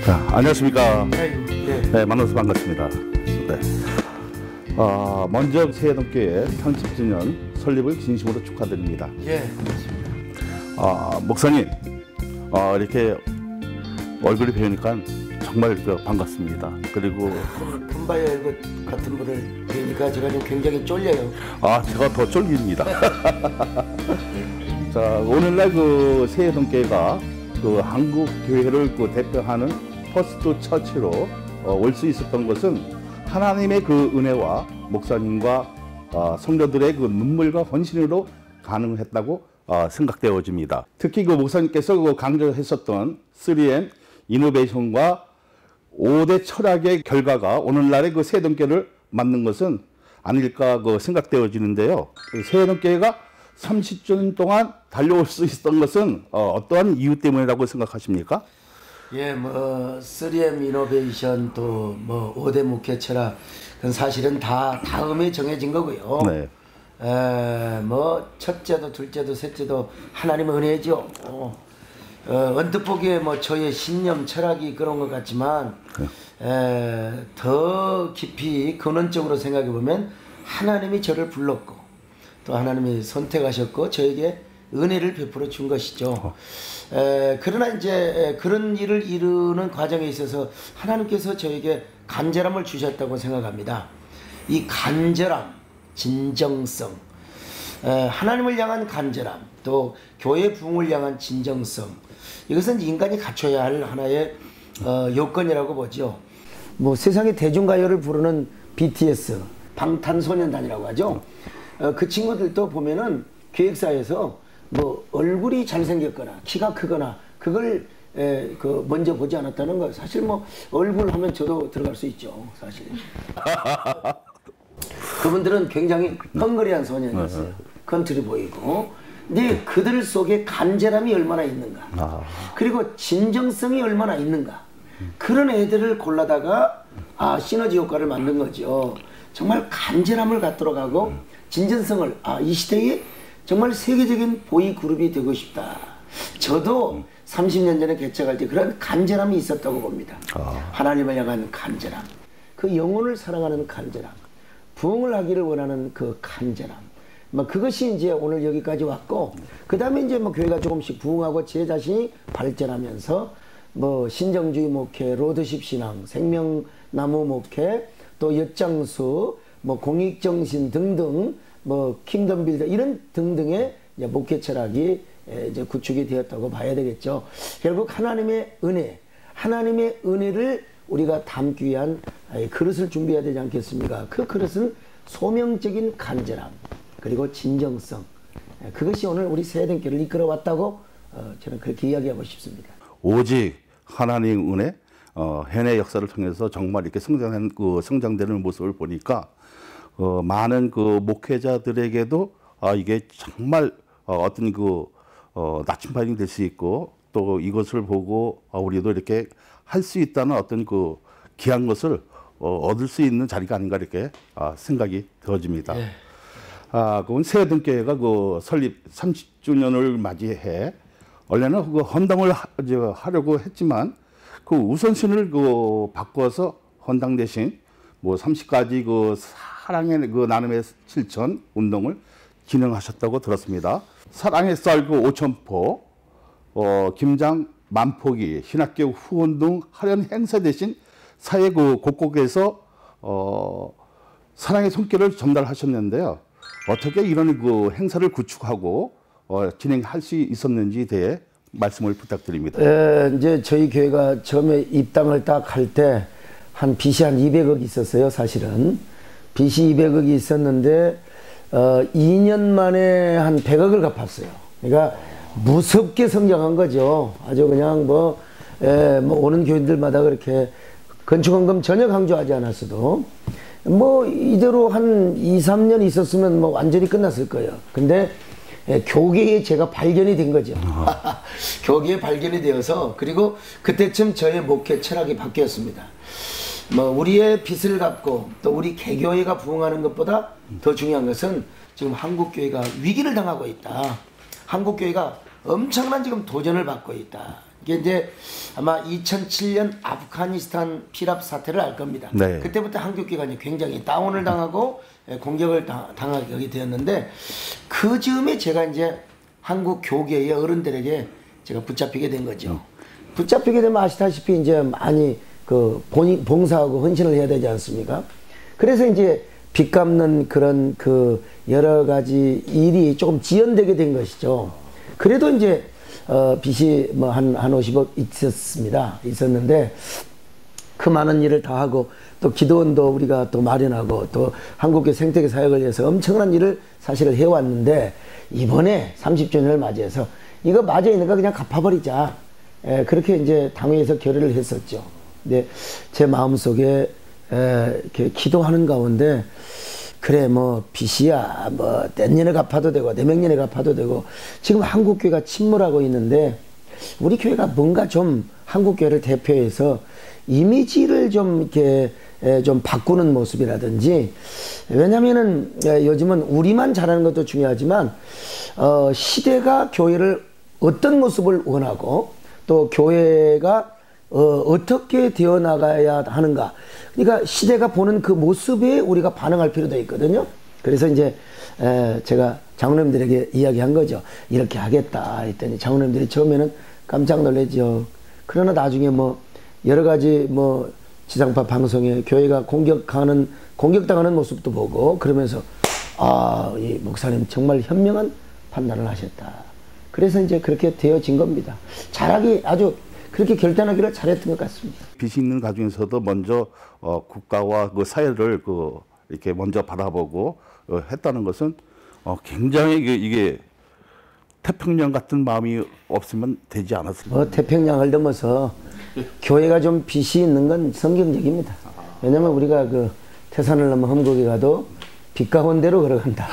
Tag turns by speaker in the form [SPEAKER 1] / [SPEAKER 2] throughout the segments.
[SPEAKER 1] 자, 안녕하십니까.
[SPEAKER 2] 네.
[SPEAKER 1] 네, 만나서 반갑습니다. 네. 먼저 새해동교회 30주년 설립을 진심으로 축하드립니다.
[SPEAKER 2] 예.
[SPEAKER 1] 목사님, 이렇게 얼굴이 배우니까 정말 반갑습니다. 그리고
[SPEAKER 2] 금바야 얼굴 같은 분을 뵈니까 제가 좀 굉장히 쫄려요.
[SPEAKER 1] 제가 더 쫄깁니다. 자, 오늘날 그 새해동교회가 그 한국 교회를 대표하는 퍼스트 처치로 올 수 있었던 것은 하나님의 그 은혜와 목사님과 성도들의 그 눈물과 헌신으로 가능했다고 생각되어집니다. 특히 그 목사님께서 그 강조했었던 3M 이노베이션과 5대 철학의 결과가 오늘날의 그 새해동교회를 만든 것은 아닐까 그 생각되어지는데요. 새해동교회가 30년 동안 달려올 수 있었던 것은 어떠한 이유 때문이라고 생각하십니까?
[SPEAKER 2] 예, 3M 이노베이션 또 5대 목회 철학 그건 사실은 다 다음에 정해진 거고요.
[SPEAKER 1] 네.
[SPEAKER 2] 첫째도 둘째도 셋째도 하나님의 은혜죠. 언뜻 보기에 저의 신념 철학이 그런 것 같지만 더 깊이 근원적으로 생각해 보면 하나님이 저를 불렀고 또 하나님이 선택하셨고 저에게 은혜를 베풀어 준 것이죠. 그러나 이제 그런 일을 이루는 과정에 있어서 하나님께서 저에게 간절함을 주셨다고 생각합니다. 이 간절함, 진정성, 하나님을 향한 간절함, 또 교회 부흥을 향한 진정성, 이것은 인간이 갖춰야 할 하나의 요건이라고 보죠. 세상의 대중가요를 부르는 BTS, 방탄소년단이라고 하죠. 그 친구들도 보면은 기획사에서 얼굴이 잘생겼거나 키가 크거나 그걸 먼저 보지 않았다는 거. 사실 얼굴 하면 저도 들어갈 수 있죠, 사실. 그분들은 굉장히 헝그리한 소년이었어요. 컨트리 보이고. 근데 그들 속에 간절함이 얼마나 있는가, 그리고 진정성이 얼마나 있는가, 그런 애들을 골라다가 시너지 효과를 만든 거죠. 정말 간절함을 갖도록 하고 진정성을, 이 시대에 정말 세계적인 보이그룹이 되고 싶다. 저도 30년 전에 개척할 때 그런 간절함이 있었다고 봅니다. 하나님을 향한 간절함, 그 영혼을 사랑하는 간절함, 부흥을 하기를 원하는 그 간절함, 그것이 이제 오늘 여기까지 왔고, 그 다음에 이제 교회가 조금씩 부흥하고 제 자신이 발전하면서 신정주의 목회, 로드십 신앙, 생명나무 목회, 또 엿장수, 공익정신 등등, 킹덤 빌더 이런 등등의 이제 목회 철학이 이제 구축이 되었다고 봐야 되겠죠. 결국 하나님의 은혜, 하나님의 은혜를 우리가 담기 위한 그릇을 준비해야 되지 않겠습니까? 그 그릇은 소명적인 간절함, 그리고 진정성, 그것이 오늘 우리 새해동교회를 이끌어 왔다고 저는 그렇게 이야기하고 싶습니다.
[SPEAKER 1] 오직 하나님 은혜, 현의 역사를 통해서 정말 이렇게 성장되는 모습을 보니까 많은 그 목회자들에게도 이게 정말 어떤 나침반이 될 수 있고, 또 이것을 보고 우리도 이렇게 할 수 있다는 어떤 그 귀한 것을 얻을 수 있는 자리가 아닌가 이렇게 생각이 되어집니다.
[SPEAKER 2] 예.
[SPEAKER 1] 그건 새해동교회가 그 설립 30주년을 맞이해 원래는 헌당을 하려고 했지만 그 우선순위를 바꿔서 헌당 대신 30가지 사랑의 나눔의 실천 운동을 진행하셨다고 들었습니다. 사랑의 쌀 5,000포, 김장 만포기, 신학교 후원 등 하려는 행사 대신 사회 곳곳에서 사랑의 손길을 전달하셨는데요. 어떻게 이런 행사를 구축하고 진행할 수 있었는지에 대해 말씀을 부탁드립니다.
[SPEAKER 2] 이제 저희 교회가 처음에 입당을 딱 할 때 빚이 한 200억이 있었어요. 사실은 빚이 200억이 있었는데 2년 만에 한 100억을 갚았어요. 그러니까 무섭게 성장한 거죠. 아주 그냥 오는 교인들마다 그렇게 건축원금 전혀 강조하지 않았어도 이대로 한 2, 3년 있었으면 완전히 끝났을 거예요. 근데 교계에 제가 발견이 된 거죠. 교계에 발견이 되어서, 그리고 그때쯤 저의 목회 철학이 바뀌었습니다. 우리의 빚을 갚고 또 우리 개교회가 부흥하는 것보다 더 중요한 것은 지금 한국교회가 위기를 당하고 있다. 한국교회가 엄청난 지금 도전을 받고 있다. 이게 이제 아마 2007년 아프가니스탄 피랍 사태를 알 겁니다.
[SPEAKER 1] 네.
[SPEAKER 2] 그때부터 한국교회가 이제 굉장히 다운을 당하고 공격을 당하게 되었는데 그 즈음에 제가 이제 한국 교계의 어른들에게 제가 붙잡히게 된 거죠. 붙잡히게 되면 아시다시피 이제 많이 그 봉사하고 헌신을 해야 되지 않습니까? 그래서 이제 빚 갚는 그런 그 여러 가지 일이 조금 지연되게 된 것이죠. 그래도 이제 빚이 뭐 한 50억 있었는데 그 많은 일을 다 하고 또 기도원도 우리가 또 마련하고 또 한국의 생태계 사역을 위해서 엄청난 일을 사실을 해왔는데 이번에 30주년을 맞이해서 이거 맞아 있는 거 그냥 갚아버리자. 그렇게 이제 당회에서 결의를 했었죠. 근데 제 마음속에 이렇게 기도하는 가운데 그래 뭐 빚이야 뭐 내년에 갚아도 되고 내명년에 갚아도 되고 지금 한국교회가 침몰하고 있는데 우리 교회가 뭔가 좀 한국교회를 대표해서 이미지를 좀 이렇게 좀 바꾸는 모습이라든지 왜냐면은 요즘은 우리만 잘하는 것도 중요하지만 시대가 교회를 어떤 모습을 원하고 또 교회가 어떻게 되어 나가야 하는가. 그러니까 시대가 보는 그 모습에 우리가 반응할 필요도 있거든요. 그래서 이제 제가 장로님들에게 이야기한 거죠. 이렇게 하겠다 했더니 장로님들이 처음에는 깜짝 놀랐죠. 그러나 나중에 뭐 여러 가지 뭐 지상파 방송에 교회가 공격당하는 모습도 보고 그러면서 이 목사님 정말 현명한 판단을 하셨다. 그래서 이제 그렇게 되어진 겁니다. 잘하기 아주 그렇게 결단하기를 잘했던 것 같습니다.
[SPEAKER 1] 빚이 있는 가정에서도 먼저 국가와 그 사회를 이렇게 먼저 바라보고 했다는 것은 굉장히 이게 태평양 같은 마음이 없으면 되지 않았습니다.
[SPEAKER 2] 태평양을 넘어서 교회가 좀 빚이 있는 건 성경적입니다. 왜냐면 우리가 그 태산을 넘어 험곡에 가도 빚 가운데로 걸어간다.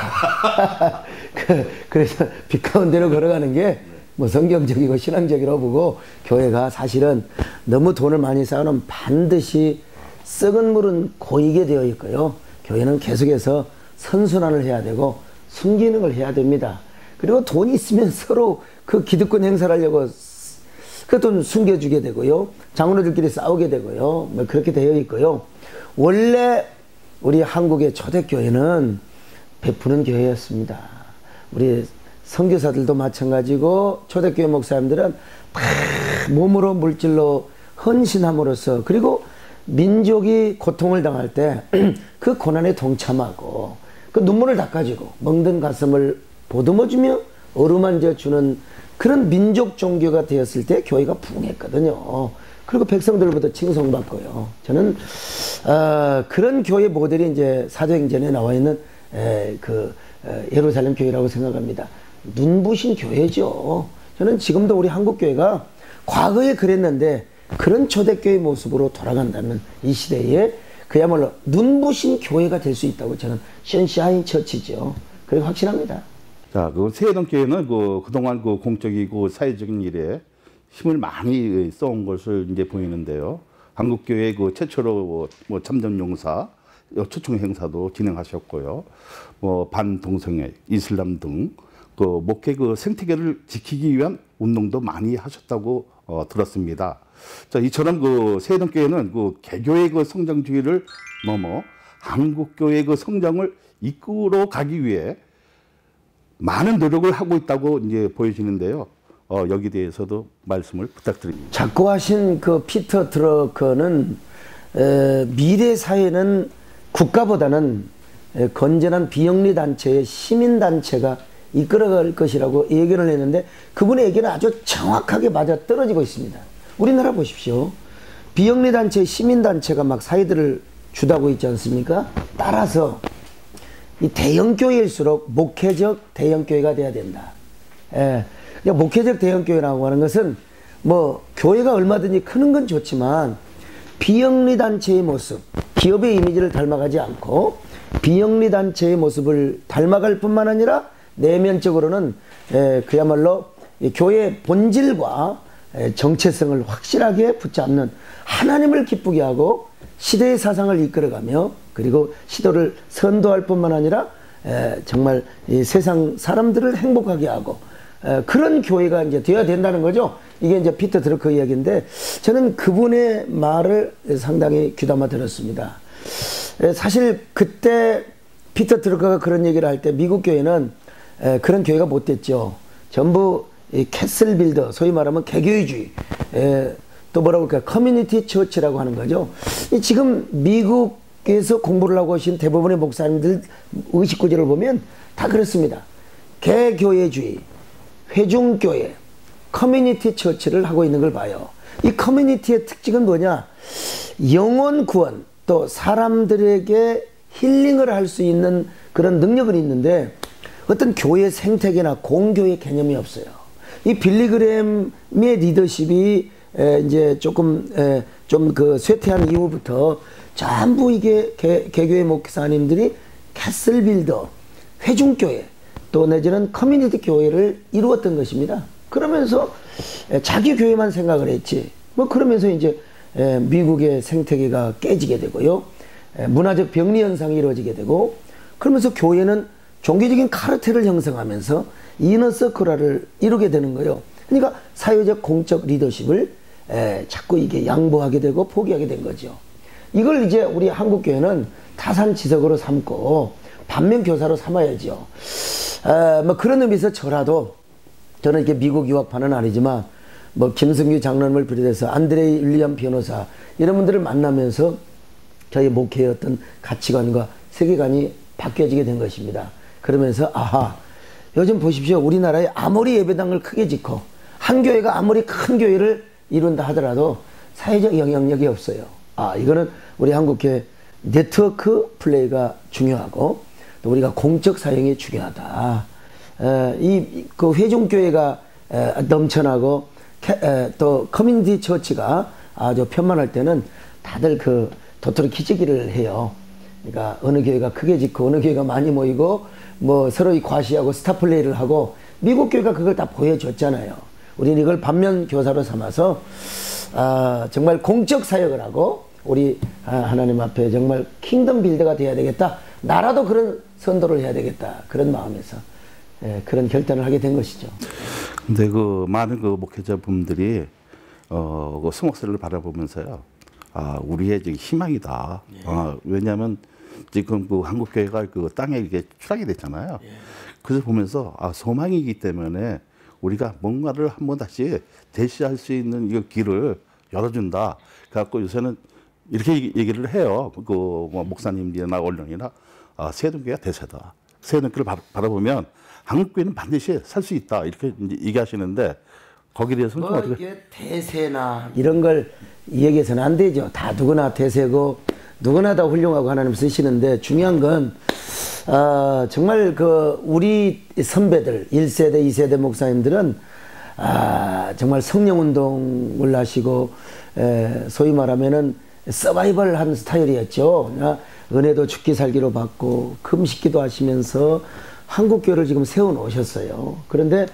[SPEAKER 2] 그래서 빚 가운데로 걸어가는 게 뭐 성경적이고 신앙적이라고 보고 교회가 사실은 너무 돈을 많이 쌓아놓으면 반드시 썩은 물은 고이게 되어 있고요. 교회는 계속해서 선순환을 해야 되고 순기능을 해야 됩니다. 그리고 돈이 있으면 서로 그 기득권 행사를 하려고 그 돈 숨겨주게 되고요. 장로들끼리 싸우게 되고요. 뭐 그렇게 되어 있고요. 원래 우리 한국의 초대교회는 베푸는 교회였습니다. 우리 선교사들도 마찬가지고 초대교회 목사님들은 몸으로 물질로 헌신함으로써 그리고 민족이 고통을 당할 때 그 고난에 동참하고 그 눈물을 닦아주고 멍든 가슴을 보듬어주며 어루만져 주는 그런 민족 종교가 되었을 때 교회가 부흥했거든요. 그리고 백성들로부터 칭송받고요. 저는 그런 교회 모델이 이제 사도행전에 나와 있는 예루살렘 교회라고 생각합니다. 눈부신 교회죠. 저는 지금도 우리 한국 교회가 과거에 그랬는데 그런 초대교회 모습으로 돌아간다는 이 시대에 그야말로 눈부신 교회가 될 수 있다고 저는 션샤인 처치죠. 그렇게 확신합니다.
[SPEAKER 1] 자, 그 세해동교회는 그동안 공적이고 사회적인 일에 힘을 많이 써온 것을 이제 보이는데요. 한국교회 최초로 참전용사 초청 행사도 진행하셨고요. 반동성애, 이슬람 등 목회 생태계를 지키기 위한 운동도 많이 하셨다고 들었습니다. 자, 이처럼 세해동교회는 개교의 성장주의를 넘어 한국교회의 성장을 이끌어 가기 위해 많은 노력을 하고 있다고 이제 보여지는데요. 여기 대해서도 말씀을 부탁드립니다.
[SPEAKER 2] 작고하신 피터 드러커는 미래 사회는 국가보다는 건전한 비영리 단체의 시민 단체가 이끌어갈 것이라고 예견을 했는데 그분의 예견은 아주 정확하게 맞아 떨어지고 있습니다. 우리나라 보십시오. 비영리 단체, 시민 단체가 막 사회들을 주도하고 있지 않습니까? 따라서 이 대형 교회일수록 목회적 대형 교회가 돼야 된다. 목회적 대형 교회라고 하는 것은 뭐 교회가 얼마든지 크는 건 좋지만 비영리 단체의 모습, 기업의 이미지를 닮아가지 않고 비영리 단체의 모습을 닮아갈 뿐만 아니라 내면적으로는 그야말로 교회의 본질과 정체성을 확실하게 붙잡는 하나님을 기쁘게 하고 시대의 사상을 이끌어가며 그리고 시도를 선도할 뿐만 아니라 정말 이 세상 사람들을 행복하게 하고 그런 교회가 이제 되어야 된다는 거죠. 이게 이제 피터 드러커 이야기인데 저는 그분의 말을 상당히 귀담아 들었습니다. 사실 그때 피터 드러커가 그런 얘기를 할 때 미국 교회는 그런 교회가 못 됐죠. 전부 이 캐슬 빌더, 소위 말하면 개교회주의, 또 뭐라고 할까요? 커뮤니티 처치라고 하는 거죠. 지금 미국에서 공부를 하고 오신 대부분의 목사님들 의식구조를 보면 다 그렇습니다. 개교회주의, 회중교회, 커뮤니티 처치를 하고 있는 걸 봐요. 이 커뮤니티의 특징은 뭐냐? 영혼 구원, 또 사람들에게 힐링을 할 수 있는 그런 능력은 있는데 어떤 교회 생태계나 공교회 개념이 없어요. 이 빌리그램의 리더십이 이제 조금 좀 그 쇠퇴한 이후부터 전부 이게 개교회 목사님들이 캐슬 빌더, 회중교회, 또 내지는 커뮤니티 교회를 이루었던 것입니다. 그러면서 자기 교회만 생각을 했지. 뭐 그러면서 이제 미국의 생태계가 깨지게 되고요. 문화적 병리 현상이 이루어지게 되고, 그러면서 교회는 종교적인 카르텔을 형성하면서 이너서클화를 이루게 되는 거예요. 그러니까 사회적 공적 리더십을 자꾸 이게 양보하게 되고 포기하게 된 거죠. 이걸 이제 우리 한국 교회는 타산지석으로 삼고 반면교사로 삼아야죠. 뭐 그런 의미에서 저라도, 저는 이렇게 미국 유학파는 아니지만 뭐 김승규 장로님을 비롯해서 안드레이 윌리엄 변호사 이런 분들을 만나면서 저희 목회의 어떤 가치관과 세계관이 바뀌어지게 된 것입니다. 그러면서 아하, 요즘 보십시오. 우리나라에 아무리 예배당을 크게 짓고 한 교회가 아무리 큰 교회를 이룬다 하더라도 사회적 영향력이 없어요. 아, 이거는 우리 한국교회 네트워크 플레이가 중요하고 또 우리가 공적 사용이 중요하다. 그 회중교회가 넘쳐나고 또 커뮤니티 처치가 아주 편만할 때는 다들 그 도토리 키치기를 해요. 그러니까 어느 교회가 크게 짓고 어느 교회가 많이 모이고 뭐 서로 과시하고 스타 플레이를 하고, 미국 교회가 그걸 다 보여줬잖아요. 우리는 이걸 반면 교사로 삼아서 정말 공적 사역을 하고 우리 하나님 앞에 정말 킹덤 빌드가 돼야 되겠다. 나라도 그런 선도를 해야 되겠다. 그런 마음에서 그런 결단을 하게 된 것이죠.
[SPEAKER 1] 근데 그 많은 그 목회자분들이 그 스목셀을 바라보면서요, 우리의 지금 희망이다.
[SPEAKER 2] 예.
[SPEAKER 1] 왜냐하면 지금 그 한국 교회가 그 땅에 이게 추락이 됐잖아요.
[SPEAKER 2] 예.
[SPEAKER 1] 그래서 보면서 소망이기 때문에 우리가 뭔가를 한번 다시 대시할 수 있는 이 길을 열어준다. 그래갖고 요새는 이렇게 얘기를 해요. 그 뭐 목사님들이나 언론이나 세동교회가 대세다. 세동교회를 바라보면 한국 교회는 반드시 살 수 있다. 이렇게 이제 얘기하시는데 거기에 대해서는 좀 어떻게?
[SPEAKER 2] 이게 대세나 이런 걸 얘기해서는 안 되죠. 다 누구나 대세고 누구나 다 훌륭하고 하나님 쓰시는데, 중요한 건 정말 그 우리 선배들 1세대 2세대 목사님들은 정말 성령운동을 하시고 소위 말하면은 서바이벌한 스타일이었죠. 은혜도 죽기 살기로 받고 금식기도 하시면서 한국교회를 지금 세워놓으셨어요. 그런데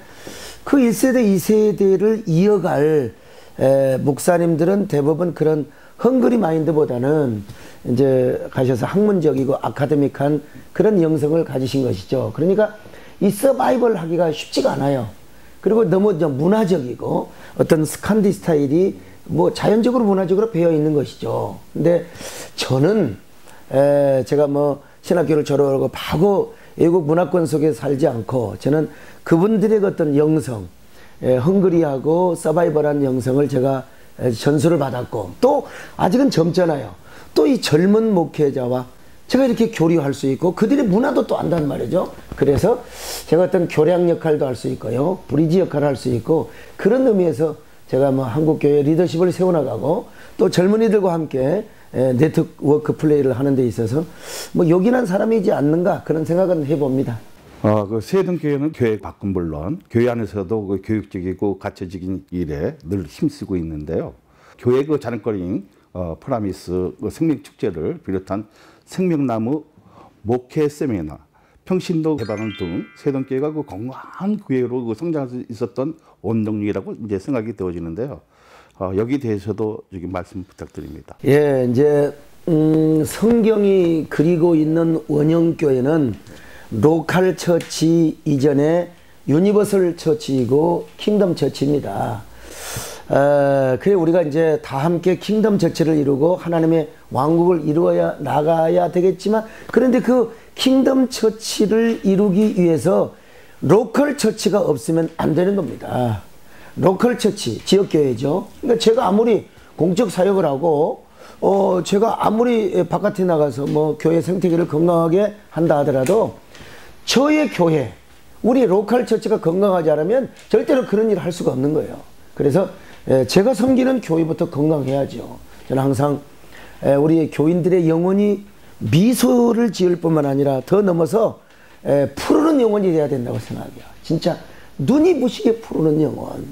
[SPEAKER 2] 그 1세대 2세대를 이어갈 목사님들은 대부분 그런 헝그리 마인드보다는 이제 가셔서 학문적이고 아카데믹한 그런 영성을 가지신 것이죠. 그러니까 이 서바이벌 하기가 쉽지가 않아요. 그리고 너무 문화적이고 어떤 스칸디 스타일이 뭐 자연적으로 문화적으로 배어 있는 것이죠. 근데 저는 제가 뭐 신학교를 졸업하고 바로 외국 문화권 속에 살지 않고, 저는 그분들의 어떤 영성, 헝그리하고 서바이벌한 영성을 제가 전수를 받았고, 또 아직은 젊잖아요. 또 이 젊은 목회자와 제가 이렇게 교류할 수 있고 그들의 문화도 또 안단 말이죠. 그래서 제가 어떤 교량 역할도 할 수 있고요, 브리지 역할을 할 수 있고, 그런 의미에서 제가 뭐 한국교회 리더십을 세워나가고 또 젊은이들과 함께 네트워크 플레이를 하는 데 있어서 뭐 요긴한 사람이지 않는가, 그런 생각은 해봅니다.
[SPEAKER 1] 그 세등교회는 교회 밖은 물론 교회 안에서도 그 교육적이고 가치적인 일에 늘 힘쓰고 있는데요. 교회 그 자랑거리인 프라미스 그 생명축제를 비롯한 생명나무 목회 세미나, 평신도 개방을 등 세등교회가 그 건강한 교회로 그 성장할 수 있었던 원동력이라고 이제 생각이 되어지는데요. 여기 대해서도 여기 말씀 부탁드립니다.
[SPEAKER 2] 예, 이제 성경이 그리고 있는 원형교회는 로컬 처치 이전에 유니버설 처치이고 킹덤 처치입니다. 그래 우리가 이제 다 함께 킹덤 처치를 이루고 하나님의 왕국을 이루어야 나가야 되겠지만, 그런데 그 킹덤 처치를 이루기 위해서 로컬 처치가 없으면 안 되는 겁니다. 로컬 처치, 지역교회죠. 그러니까 제가 아무리 공적 사역을 하고 제가 아무리 바깥에 나가서 뭐 교회 생태계를 건강하게 한다 하더라도 저의 교회, 우리 로컬 처치가 건강하지 않으면 절대로 그런 일을 할 수가 없는 거예요. 그래서 제가 섬기는 교회부터 건강해야죠. 저는 항상 우리 교인들의 영혼이 미소를 지을 뿐만 아니라 더 넘어서 푸르는 영혼이 돼야 된다고 생각해요. 진짜 눈이 부시게 푸르는 영혼.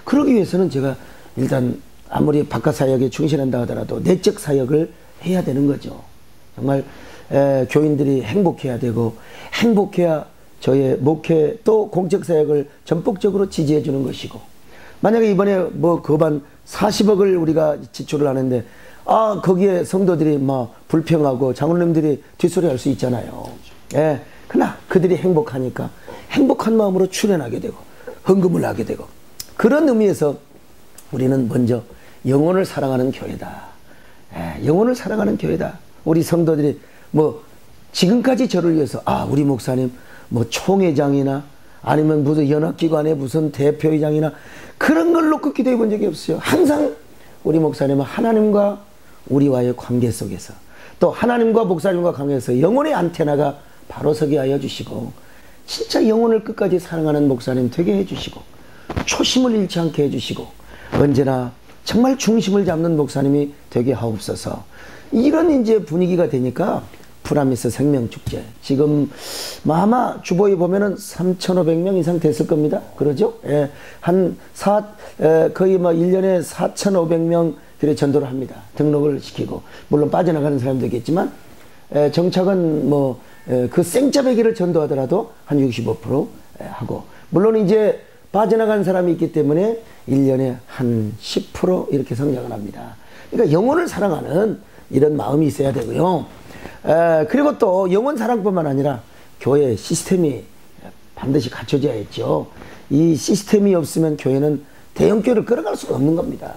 [SPEAKER 2] 그러기 위해서는 제가 일단 아무리 바깥 사역에 충실한다 하더라도 내적 사역을 해야 되는 거죠. 정말 교인들이 행복해야 되고, 행복해야 저의 목회 또 공적 사역을 전폭적으로 지지해 주는 것이고, 만약에 이번에 뭐 거반 40억을 우리가 지출을 하는데 거기에 성도들이 막 불평하고 장로님들이 뒷소리 할 수 있잖아요. 그러나 그들이 행복하니까 행복한 마음으로 출연하게 되고 헌금을 하게 되고, 그런 의미에서 우리는 먼저 영혼을 사랑하는 교회다. 영혼을 사랑하는 교회다. 우리 성도들이 뭐 지금까지 저를 위해서 우리 목사님 뭐 총회장이나 아니면 무슨 연합기관의 무슨 대표회장이나 그런 걸 놓고 기도해 본 적이 없어요. 항상 우리 목사님은 하나님과 우리와의 관계 속에서, 또 하나님과 목사님과 관계에서 영혼의 안테나가 바로 서게 하여 주시고, 진짜 영혼을 끝까지 사랑하는 목사님 되게 해주시고, 초심을 잃지 않게 해주시고, 언제나 정말 중심을 잡는 목사님이 되게 하옵소서. 이런 이제 분위기가 되니까 프라미스 생명축제, 지금 아마 주보에 보면은 3,500명 이상 됐을 겁니다. 그러죠? 거의 뭐 1년에 4,500명 그래 전도를 합니다. 등록을 시키고, 물론 빠져나가는 사람도 있겠지만, 정착은 뭐 그 생짜배기를 전도하더라도 한 65% 하고, 물론 이제 빠져나간 사람이 있기 때문에 1년에 한 10% 이렇게 성장을 합니다. 그러니까 영혼을 사랑하는 이런 마음이 있어야 되고요. 그리고 또 영혼 사랑뿐만 아니라 교회 시스템이 반드시 갖춰져야 했죠. 이 시스템이 없으면 교회는 대형교회를 끌어갈 수가 없는 겁니다.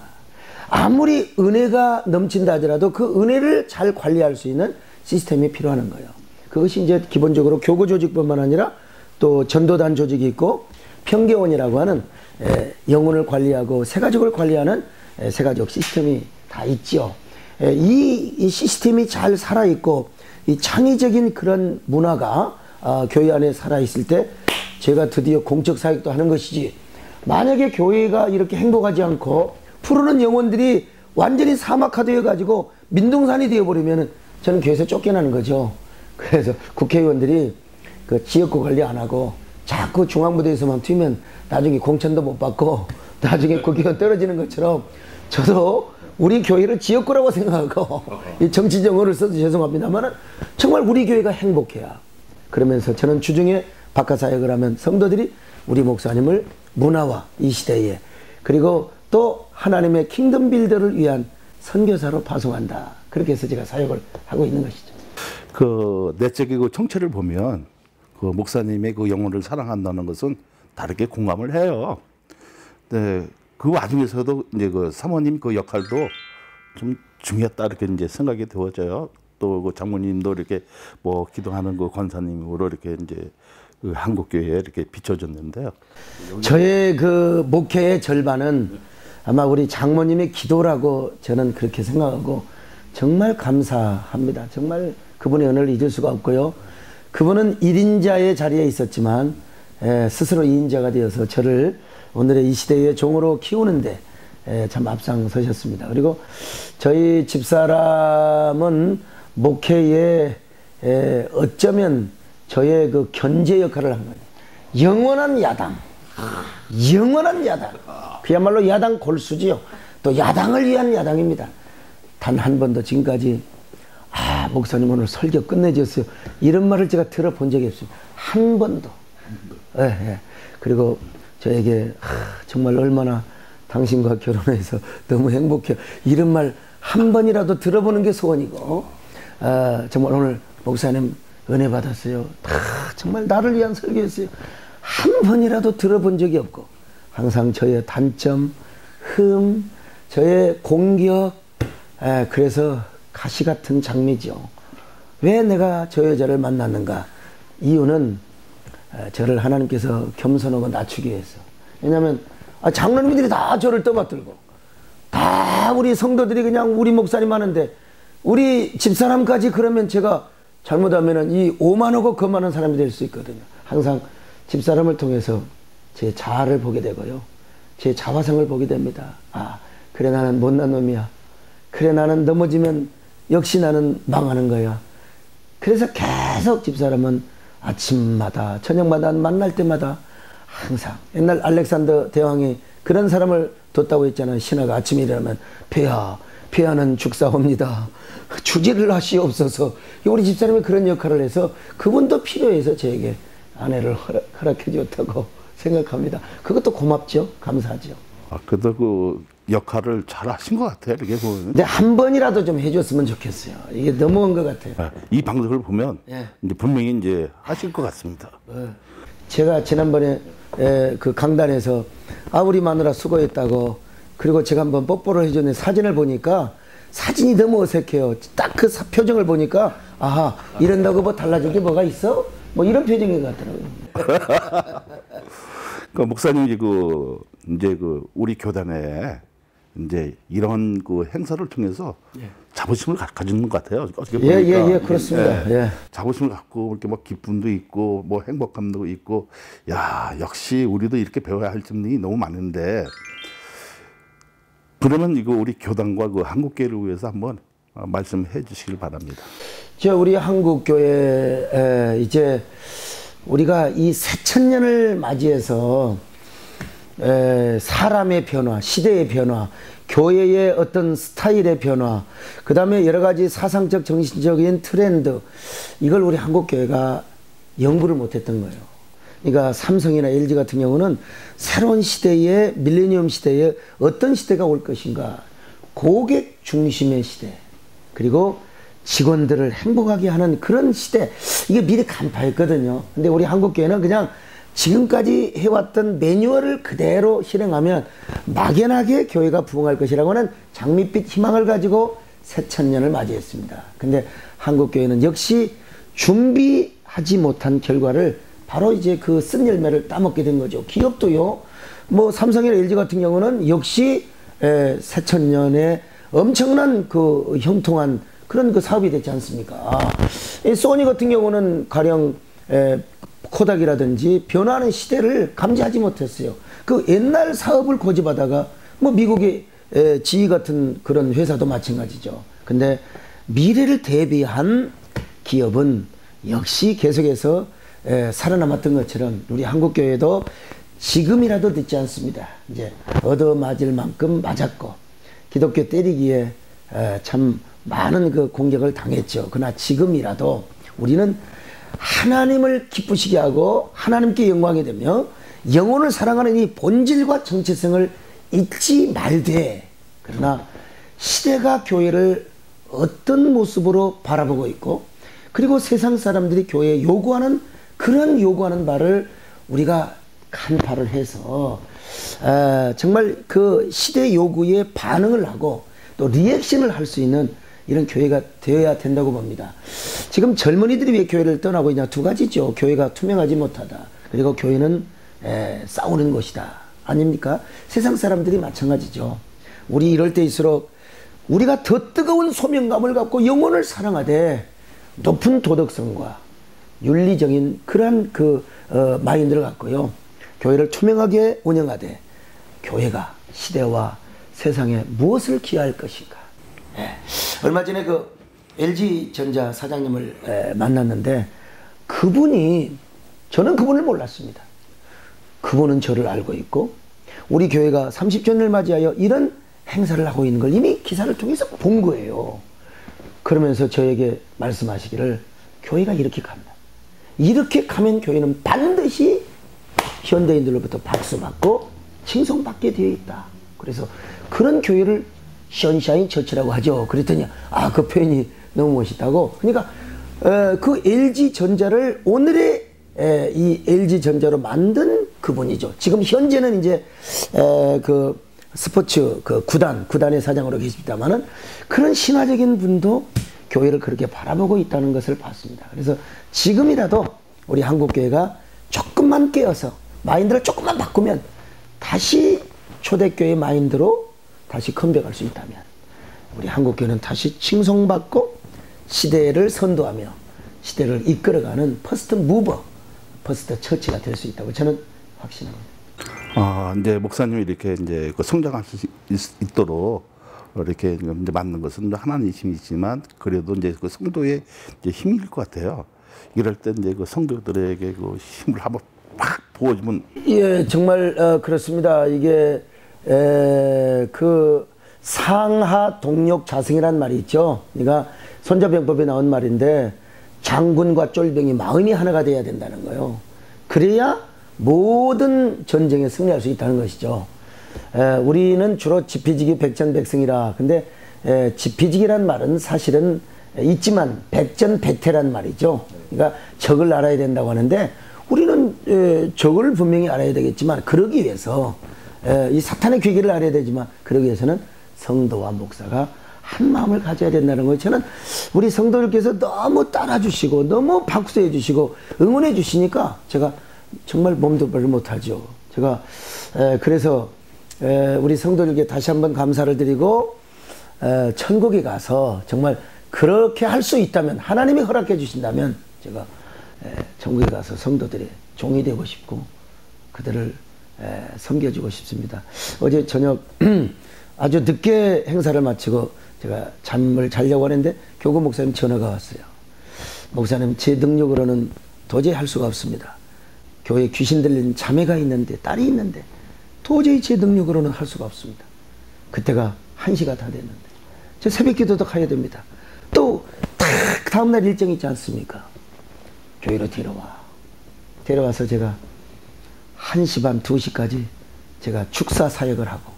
[SPEAKER 2] 아무리 은혜가 넘친다 하더라도 그 은혜를 잘 관리할 수 있는 시스템이 필요한 거예요. 그것이 이제 기본적으로 교구 조직뿐만 아니라 또 전도단 조직이 있고, 평교원이라고 하는 영혼을 관리하고 새가족을 관리하는 새가족 시스템이 다 있죠. 이 시스템이 잘 살아있고, 이 창의적인 그런 문화가 교회 안에 살아있을 때 제가 드디어 공적 사역도 하는 것이지, 만약에 교회가 이렇게 행복하지 않고 푸르는 영혼들이 완전히 사막화되어 가지고 민둥산이 되어버리면 저는 교회에서 쫓겨나는 거죠. 그래서 국회의원들이 그 지역구 관리 안 하고 자꾸 중앙부대에서만 튀면 나중에 공천도 못 받고 나중에 국회의원 떨어지는 것처럼, 저도 우리 교회를 지역구라고 생각하고 이 정치 정어를 써서 죄송합니다만 정말 우리 교회가 행복해야, 그러면서 저는 주중에 바깥 사역을 하면 성도들이 우리 목사님을 문화와 이 시대에, 그리고 또 하나님의 킹덤 빌더를 위한 선교사로 파송한다. 그렇게 해서 제가 사역을 하고 있는 것이죠.
[SPEAKER 1] 그 내적이고 정체를 보면 그 목사님의 그 영혼을 사랑한다는 것은 다르게 공감을 해요. 네, 그 와중에서도 이제 그 사모님 그 역할도 좀 중요했다 이렇게 이제 생각이 되어져요. 또 그 장모님도 이렇게 뭐 기도하는 그 권사님으로 이렇게 이제 그 한국교회에 이렇게 비춰졌는데요.
[SPEAKER 2] 저의 그 목회의 절반은 아마 우리 장모님의 기도라고 저는 그렇게 생각하고 정말 감사합니다. 정말 그분의 은혜를 잊을 수가 없고요. 그분은 1인자의 자리에 있었지만 스스로 2인자가 되어서 저를 오늘의 이 시대의 종으로 키우는데 참 앞장서셨습니다. 그리고 저희 집사람은 목회에 어쩌면 저의 그 견제 역할을 한 거예요. 영원한 야당. 영원한 야당. 그야말로 야당 골수지요. 또 야당을 위한 야당입니다. 단 한 번도 지금까지 목사님 오늘 설교 끝내줬어요, 이런 말을 제가 들어본 적이 없습니다. 한 번도. 그리고 저에게 정말 얼마나 당신과 결혼해서 너무 행복해요, 이런 말 한 번이라도 들어보는 게 소원이고, 정말 오늘 목사님 은혜 받았어요. 정말 나를 위한 설교였어요. 한 번이라도 들어본 적이 없고 항상 저의 단점, 흠, 저의 공격, 그래서 가시 같은 장미죠. 왜 내가 저 여자를 만났는가? 이유는 저를 하나님께서 겸손하고 낮추기 위해서. 왜냐하면 장로님들이 다 저를 떠받들고 다 우리 성도들이 그냥 우리 목사님 하는데 우리 집사람까지 그러면 제가 잘못하면 이 오만하고 거만한 사람이 될 수 있거든요. 항상 집사람을 통해서 제 자아를 보게 되고요. 제 자화상을 보게 됩니다. 아, 그래 나는 못난 놈이야. 그래 나는 넘어지면 역시 나는 망하는 거야. 그래서 계속 집사람은 아침마다 저녁마다 만날 때마다 항상 옛날 알렉산더 대왕이 그런 사람을 뒀다고 했잖아요. 신하가 아침에 일어나면 폐하는 죽사옵니다. 주지를 하시옵소서. 우리 집사람이 그런 역할을 해서 그분도 필요해서 저에게 아내를 허락해 줬다고 생각합니다. 그것도 고맙죠. 감사하죠.
[SPEAKER 1] 그래도 그 역할을 잘 하신 것 같아요. 이렇게 보면.
[SPEAKER 2] 근데 한 번이라도 좀 해줬으면 좋겠어요. 이게 너무한 것 같아요.
[SPEAKER 1] 이 방송을 보면
[SPEAKER 2] 예.
[SPEAKER 1] 이제 분명히 이제 하실 것 같습니다.
[SPEAKER 2] 제가 지난번에 그 강단에서 우리 마누라 수고했다고 그리고 제가 한번 뽀뽀를 해줬는데 사진을 보니까 사진이 너무 어색해요. 딱 그 표정을 보니까 아하 이런다고 뭐 달라질 게 뭐가 있어? 뭐 이런 표정인 것 같더라고요.
[SPEAKER 1] 그 목사님이 이제 우리 교단에 이제 이런 그 행사를 통해서 자부심을 가지는 것 같아요. 어떻게 보니까
[SPEAKER 2] 예, 그렇습니다. 예.
[SPEAKER 1] 자부심을 갖고 이렇게 뭐 기쁨도 있고 뭐 행복감도 있고, 야 역시 우리도 이렇게 배워야 할 점이 너무 많은데, 그러면 이거 우리 교단과 그 한국교회를 위해서 한번 말씀해 주시길 바랍니다.
[SPEAKER 2] 우리 한국교회 이제 우리가 이 새천년을 맞이해서 사람의 변화, 시대의 변화, 교회의 어떤 스타일의 변화, 그 다음에 여러 가지 사상적, 정신적인 트렌드, 이걸 우리 한국교회가 연구를 못했던 거예요. 그러니까 삼성이나 LG 같은 경우는 새로운 시대의 밀레니엄 시대에 어떤 시대가 올 것인가, 고객 중심의 시대, 그리고 직원들을 행복하게 하는 그런 시대, 이게 미리 간파했거든요. 근데 우리 한국교회는 그냥 지금까지 해왔던 매뉴얼을 그대로 실행하면 막연하게 교회가 부흥할 것이라고 하는 장밋빛 희망을 가지고 새천년을 맞이했습니다. 근데 한국교회는 역시 준비하지 못한 결과를 바로 이제 그 쓴 열매를 따먹게 된 거죠. 기업도요, 뭐 삼성이나 LG 같은 경우는 역시 새천년에 엄청난 그 형통한 그런 그 사업이 되지 않습니까? 소니 같은 경우는 가령 코닥이라든지 변화하는 시대를 감지하지 못했어요. 그 옛날 사업을 고집하다가 뭐 미국의 GE 같은 그런 회사도 마찬가지죠. 근데 미래를 대비한 기업은 역시 계속해서 살아남았던 것처럼 우리 한국교회도 지금이라도 늦지 않습니다. 이제 얻어맞을 만큼 맞았고 기독교 때리기에 참 많은 그 공격을 당했죠. 그러나 지금이라도 우리는 하나님을 기쁘시게 하고 하나님께 영광이 되며 영혼을 사랑하는 이 본질과 정체성을 잊지 말되, 그러나 시대가 교회를 어떤 모습으로 바라보고 있고, 그리고 세상 사람들이 교회에 요구하는 그런 요구하는 바를 우리가 간파를 해서 정말 그 시대 요구에 반응을 하고 또 리액션을 할 수 있는 이런 교회가 되어야 된다고 봅니다. 지금 젊은이들이 왜 교회를 떠나고 있냐? 두 가지죠. 교회가 투명하지 못하다. 그리고 교회는 싸우는 곳이다. 아닙니까? 세상 사람들이 마찬가지죠. 우리 이럴 때일수록 우리가 더 뜨거운 소명감을 갖고 영혼을 사랑하되 높은 도덕성과 윤리적인 그러한 그 마인드를 갖고요, 교회를 투명하게 운영하되 교회가 시대와 세상에 무엇을 기여할 것인가. 얼마 전에 그 LG전자 사장님을 만났는데 그분이, 저는 그분을 몰랐습니다. 그분은 저를 알고 있고 우리 교회가 30주년을 맞이하여 이런 행사를 하고 있는 걸 이미 기사를 통해서 본 거예요. 그러면서 저에게 말씀하시기를, 교회가 이렇게 간다. 이렇게 가면 교회는 반드시 현대인들로부터 박수받고 칭송받게 되어 있다. 그래서 그런 교회를 선샤인 처치라고 하죠. 그랬더니 그 표현이 너무 멋있다고. 그러니까 그 LG전자를 오늘의 이 LG전자로 만든 그분이죠. 지금 현재는 이제 그 스포츠 그 구단의 사장으로 계십니다만은 그런 신화적인 분도 교회를 그렇게 바라보고 있다는 것을 봤습니다. 그래서 지금이라도 우리 한국교회가 조금만 깨어서 마인드를 조금만 바꾸면 다시 초대교회 마인드로 다시 컴백할 수 있다면 우리 한국교회는 다시 칭송받고 시대를 선도하며 시대를 이끌어가는 퍼스트 무버, 퍼스트 처치가 될 수 있다고 저는 확신합니다.
[SPEAKER 1] 이제 목사님이 이렇게 이제 그 성장할 수 있도록 이렇게 이제 만든 것은 하나님이시지만 그래도 이제 그 성도의 이제 힘일 것 같아요. 이럴 때 이제 그 성도들에게 그 힘을 한번 팍 부어주면.
[SPEAKER 2] 예, 정말 그렇습니다. 이게 그 상하 동력 자승이란 말이 있죠. 그러니까 손자병법에 나온 말인데 장군과 쫄병이 마음이 하나가 돼야 된다는 거예요. 그래야 모든 전쟁에 승리할 수 있다는 것이죠. 우리는 주로 지피지기 백전백승이라. 근데 지피지기란 말은 사실은 있지만 백전백패란 말이죠. 그러니까 적을 알아야 된다고 하는데 우리는 적을 분명히 알아야 되겠지만 그러기 위해서 이 사탄의 괴계를 알아야 되지만 그러기 위해서는 성도와 목사가 한 마음을 가져야 된다는 거예요. 저는 우리 성도들께서 너무 따라주시고 너무 박수해 주시고 응원해 주시니까 제가 정말 몸도 별로 못하죠. 제가 그래서 우리 성도들께 다시 한번 감사를 드리고 천국에 가서 정말 그렇게 할 수 있다면 하나님이 허락해 주신다면 제가 천국에 가서 성도들의 종이 되고 싶고 그들을 섬겨주고 싶습니다. 어제 저녁 아주 늦게 행사를 마치고 제가 잠을 자려고 하는데 교구 목사님 전화가 왔어요. 목사님, 제 능력으로는 도저히 할 수가 없습니다. 교회에 귀신 들린 자매가 있는데, 딸이 있는데 도저히 제 능력으로는 할 수가 없습니다. 그때가 1시가 다 됐는데 저 새벽 기도도 가야 됩니다. 또 다음날 일정이 있지 않습니까? 교회로 데려와서 제가 1시 반, 2시까지 제가 축사 사역을 하고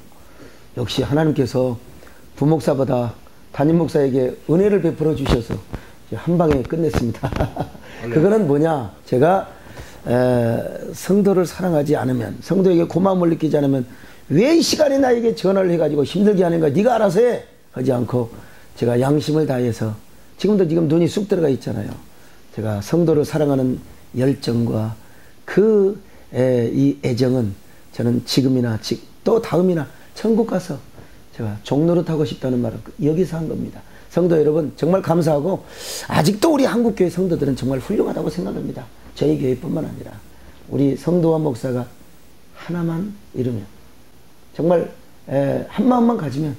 [SPEAKER 2] 역시 하나님께서 부목사보다 담임목사에게 은혜를 베풀어 주셔서 한 방에 끝냈습니다. 그거는 뭐냐? 제가 성도를 사랑하지 않으면, 성도에게 고마움을 느끼지 않으면 왜 이 시간에 나에게 전화를 해가지고 힘들게 하는가? 네가 알아서 해! 하지 않고 제가 양심을 다해서 지금 눈이 쑥 들어가 있잖아요. 제가 성도를 사랑하는 열정과 이 애정은 저는 지금이나 또 다음이나 천국 가서 제가 종로를 타고 싶다는 말을 여기서 한 겁니다. 성도 여러분 정말 감사하고 아직도 우리 한국교회 성도들은 정말 훌륭하다고 생각합니다. 저희 교회뿐만 아니라 우리 성도와 목사가 하나만 이루면 정말 한 마음만 가지면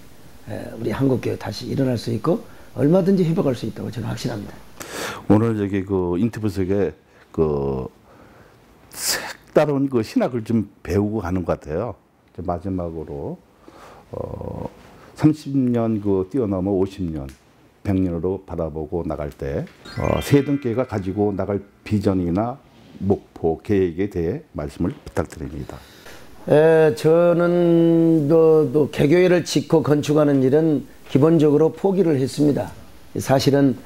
[SPEAKER 2] 우리 한국교회 다시 일어날 수 있고 얼마든지 회복할 수 있다고 저는 확신합니다.
[SPEAKER 1] 오늘 저기 그 인터뷰 속에 그 색다른 그 신학을 좀 배우고 가는 것 같아요. 마지막으로 30년 그 뛰어넘어 50년, 100년으로 바라보고 나갈 때 세동교회가 가지고 나갈 비전이나 목표, 계획에 대해 말씀을 부탁드립니다.
[SPEAKER 2] 저는 또 개교회를 짓고 건축하는 일은 기본적으로 포기를 했습니다. 사실은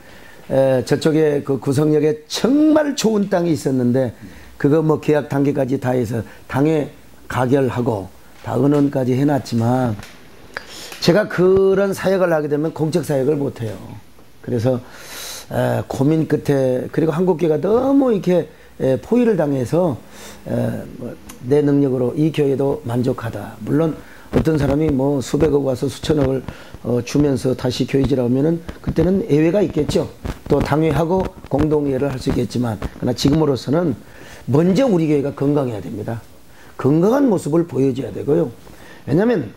[SPEAKER 2] 저쪽에 그 구성역에 정말 좋은 땅이 있었는데 그거 뭐 계약 단계까지 다 해서 당에 가결하고 다 은원까지 해놨지만 제가 그런 사역을 하게 되면 공적 사역을 못해요. 그래서 고민 끝에 그리고 한국교회가 너무 이렇게 포위를 당해서 내 능력으로 이 교회도 만족하다. 물론 어떤 사람이 뭐 수백억 와서 수천억을 주면서 다시 교회지라 하면은 그때는 예외가 있겠죠. 또 당회하고 공동회를 할 수 있겠지만 그러나 지금으로서는 먼저 우리 교회가 건강해야 됩니다. 건강한 모습을 보여줘야 되고요. 왜냐하면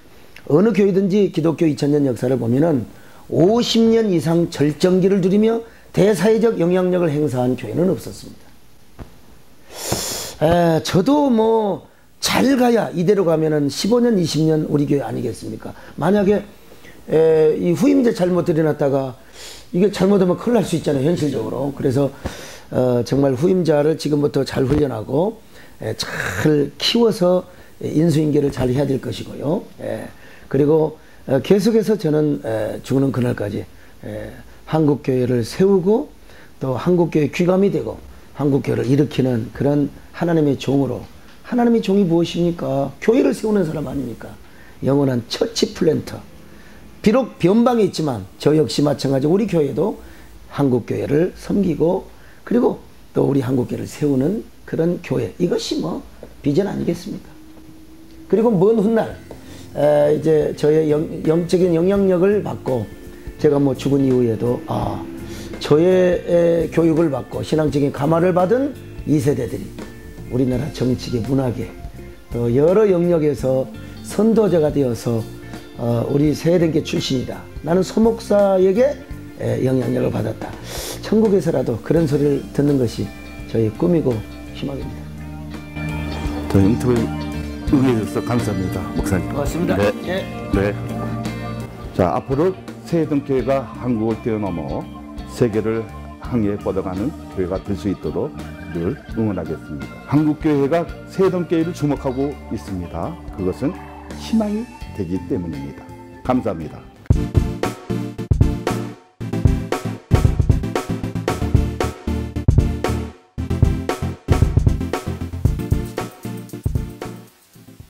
[SPEAKER 2] 어느 교회든지 기독교 2000년 역사를 보면은 50년 이상 절정기를 누리며 대사회적 영향력을 행사한 교회는 없었습니다. 저도 뭐 잘 가야 이대로 가면은 15년, 20년 우리 교회 아니겠습니까? 만약에 이 후임자 잘못 들여놨다가 이게 잘못하면 큰일 날 수 있잖아요, 현실적으로. 그래서 정말 후임자를 지금부터 잘 훈련하고 잘 키워서 인수인계를 잘 해야 될 것이고요. 그리고 계속해서 저는 죽는 그날까지 한국교회를 세우고 또 한국교회 귀감이 되고 한국교회를 일으키는 그런 하나님의 종으로, 하나님의 종이 무엇입니까? 교회를 세우는 사람 아닙니까? 영원한 처치 플랜터. 비록 변방에 있지만 저 역시 마찬가지 우리 교회도 한국교회를 섬기고 그리고 또 우리 한국교회를 세우는 그런 교회, 이것이 뭐 비전 아니겠습니까? 그리고 먼 훗날 이제 저의 영적인 영향력을 받고 제가 뭐 죽은 이후에도 저의 교육을 받고 신앙적인 감화를 받은 2세대들이 우리나라 정치계, 문화계 또 여러 영역에서 선도자가 되어서 우리 세대계 출신이다. 나는 소목사에게 영향력을 받았다. 천국에서라도 그런 소리를 듣는 것이 저의 꿈이고 희망입니다.
[SPEAKER 1] 더 인터뷰 응해주셔서 감사합니다, 목사님.
[SPEAKER 2] 고맙습니다.
[SPEAKER 1] 네.
[SPEAKER 2] 예.
[SPEAKER 1] 네. 자, 앞으로 세해동교회가 한국을 뛰어넘어 세계를 항해에 뻗어가는 교회가 될 수 있도록 늘 응원하겠습니다. 한국교회가 세해동교회를 주목하고 있습니다. 그것은 희망이 되기 때문입니다. 감사합니다.